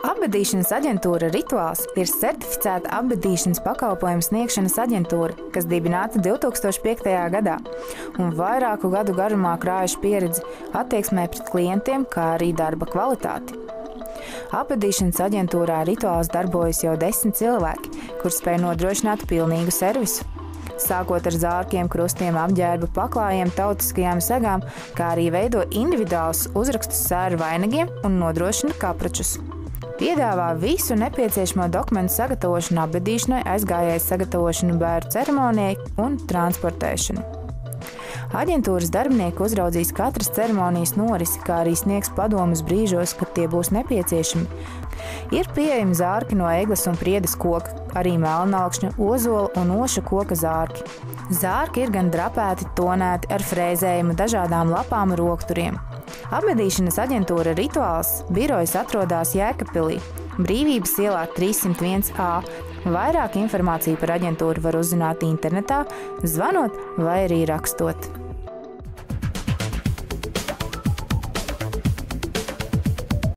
Apbedīšanas aģentūra Rituāls ir certificēta apbedīšanas pakalpojumu sniegšanas aģentūra, kas dibināta 2005. gadā un vairāku gadu garumā krājuši pieredzi attieksmē pret klientiem, kā arī darba kvalitāti. Apbedīšanas aģentūrā Rituāls darbojas jau 10 cilvēki, kur spēj nodrošināt pilnīgu servisu. Sākot ar zārkiem, krustiem, apģērba paklājiem, tautiskajām segām, kā arī veido individuālus uzrakstus sēru vainagiem un nodrošina kapračus. Piedāvā visu nepieciešamo dokumentu sagatavošanu apbedīšanai, aizgājēju sagatavošanu bērnu ceremonijai un transportēšanu. Aģentūras darbinieki uzraudzīs katras ceremonijas norisi, kā arī sniegs padomus brīžos, kad tie būs nepieciešami. Ir pieejami zārki no egles un priedes koka, arī melnalkšņa, ozola un oša koka zārki. Zārki ir gan drapēti, tonēti ar frēzējumu, dažādām lapām un rokturiem. Apbedīšanas aģentūra Rituāls birojas atrodas Jēkabpilī, Brīvības ielā 301A. Vairāk informāciju par aģentūru var uzzināt internetā, zvanot vai arī rakstot.